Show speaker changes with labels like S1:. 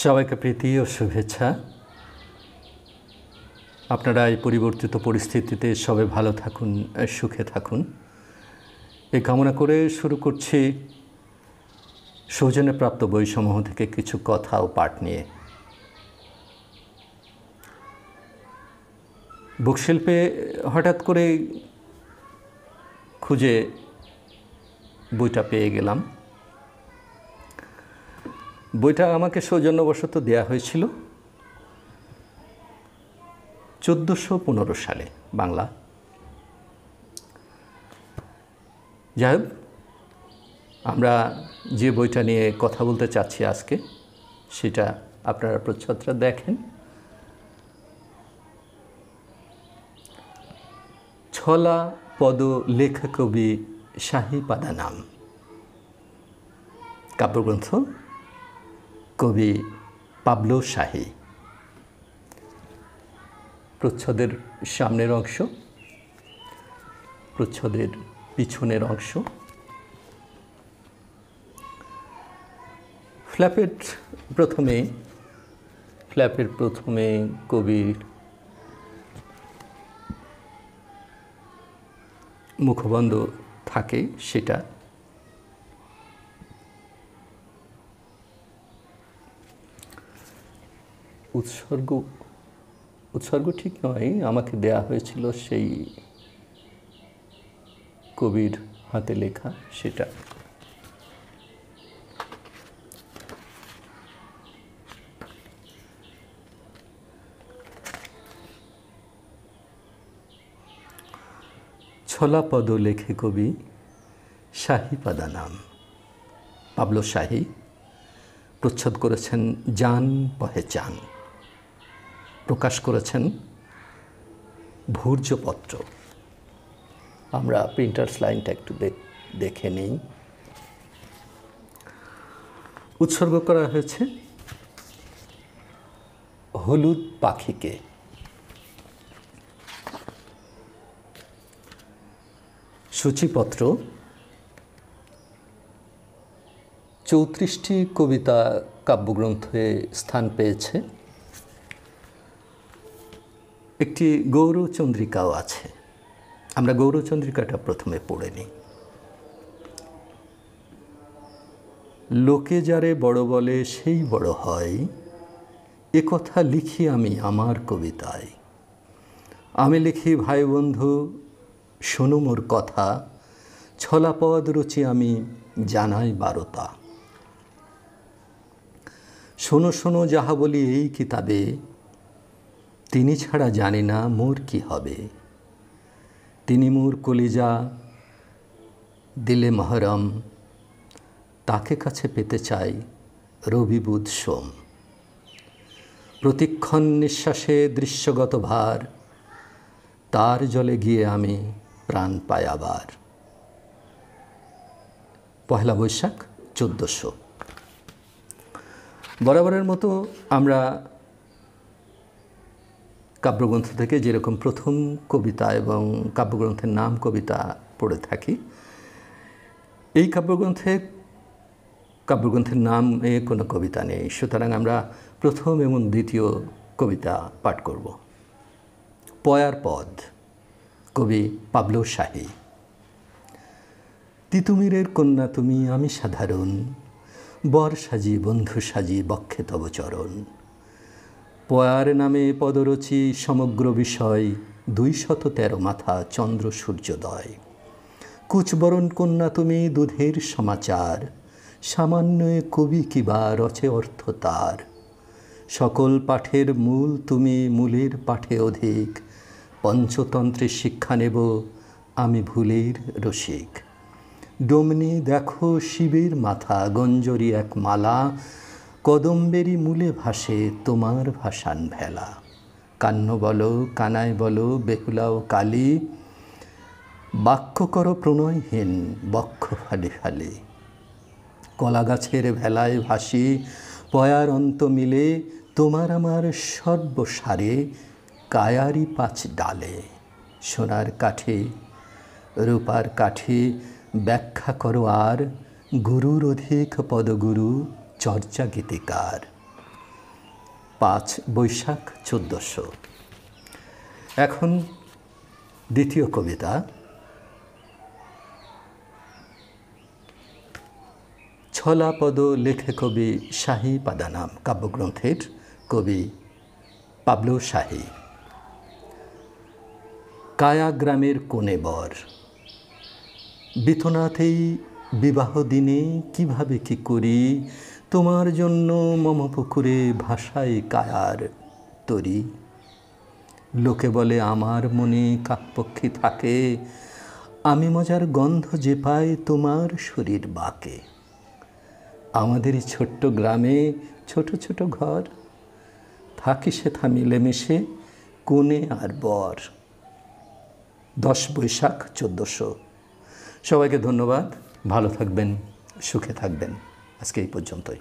S1: সবাইকে প্রীতি ও শুভেচ্ছা। আপনারা এই পরিবর্তিত পরিস্থিতিতে সবাই ভালো থাকুন, সুখে থাকুন এই কামনা করে শুরু করছি সৌজন্যপ্রাপ্ত বইসমূহ থেকে কিছু কথা ও পাঠ নিয়ে। বুকশিল্পে হঠাৎ করে খুঁজে বইটা পেয়ে গেলাম। বইটা আমাকে সৌজন্যবশত দেয়া হয়েছিল 1415 সালে, বাংলা। যাই হোক, আমরা যে বইটা নিয়ে কথা বলতে চাচ্ছি আজকে, সেটা আপনারা প্রচ্ছদটা দেখেন। ছলা পদ লেখা কবি শাহীপাদানাম, কাব্যগ্রন্থ কবি পাবলো শাহী। প্রচ্ছদের সামনের অংশ, প্রচ্ছদের পিছনের অংশ। ফ্ল্যাপের প্রথমে কবির মুখবন্ধ থাকে, সেটা উৎসর্গ ঠিক নয়, আমাকে দেয়া হয়েছিল সেই কবির হাতে লেখা, সেটা। ছলা পদ লেখে কবি শাহীপাদানাম, পাবলো শাহী। প্রচ্ছদ করেছেন জান পহেচান, প্রকাশ করেছেন ভূর্জপত্র। আমরা প্রিন্টার্স লাইনটা একটু দেখে নিই। উৎসর্গ করা হয়েছে হলুদ পাখিকে। সূচিপত্র 34টি কবিতা কাব্যগ্রন্থে স্থান পেয়েছে। একটি গৌরচন্দ্রিকাও আছে। আমরা গৌরচন্দ্রিকাটা প্রথমে পড়ে নিই। লোকে যারে বড় বলে সেই বড় হয়, এ কথা লিখি আমি আমার কবিতায়। আমি লিখি ভাই বন্ধু শোনো মোর কথা, ছলাপদ রচি আমি জানাই বারতা। শোনো শোনো যাহা বলি এই কিতাবে, তিনি ছাড়া জানি না মোর কি হবে। তিনি মোর কলিজা দিলে মহরম, তাকে কাছে পেতে চাই রবিবুধ সোম। প্রতিক্ষণ নিঃশ্বাসে দৃশ্যগত ভার, তার জলে গিয়ে আমি প্রাণ পাই আবার। পহেলা বৈশাখ 1400। বরাবরের মতো আমরা কাব্যগ্রন্থ থেকে যেরকম প্রথম কবিতা এবং কাব্যগ্রন্থের নাম কবিতা পড়ে থাকি, এই কাব্যগ্রন্থের নামে কোনো কবিতা নেই। সুতরাং আমরা প্রথম এবং দ্বিতীয় কবিতা পাঠ করব। পয়ার পদ, কবি পাবলো শাহী। তিতুমিরের কন্যা তুমি, আমি সাধারণ, বর সাজি বন্ধু সাজি বক্ষে তব চরণ। পয়ার নামে পদরচি সমগ্র বিষয়, 213 মাথা চন্দ্র সূর্যোদয়। কুচবরণ কন্যা তুমি, দুধের সমাচার, সামান্য কবি কিবা রচে অর্থ তার। সকল পাঠের মূল তুমি, মূলের পাঠে অধিক, পঞ্চতন্ত্রের শিক্ষা নেব আমি ভুলের রসিক। ডমনি দেখো শিবের মাথা, গঞ্জরি এক মালা, কদম্বেরই মূলে ভাসে তোমার ভাসান ভেলা। কান্ন বলো কানায় বলো বেহুলাও কালী, বাক্য করো প্রণয়হীন বক্ষ ফালি ফালি। কলা গাছের ভেলায় ভাসি পয়ার অন্ত মিলে, তোমার আমার সর্বসারে কায়ারি 5 ডালে। সোনার কাঠে রূপার কাঠে ব্যাখ্যা করো আর, গুরুর অধিক পদগুরু চর্চা গীতিকার। 5 বৈশাখ 1400। এখন দ্বিতীয় কবিতা। ছলাপদ লেখে কবি শাহী পাদানাম কাব্যগ্রন্থের কবি পাবলো শাহী। কায়া গ্রামের কোণে বর, বিতনাতেই বিবাহ দিনে কিভাবে কি করি, তোমার জন্য মম পুকুরে ভাষায় কায়ার তরি। লোকে বলে আমার মনে কাকপক্ষী থাকে, আমি মজার গন্ধ যে পাই তোমার শরীর বাকে। আমাদের এই ছোট্ট গ্রামে ছোট ছোট ঘর, থাকি সেথা মিলেমিশে কোণে আর বর। 10 বৈশাখ 1400। সবাইকে ধন্যবাদ, ভালো থাকবেন, সুখে থাকবেন। আজকে এই পর্যন্তই।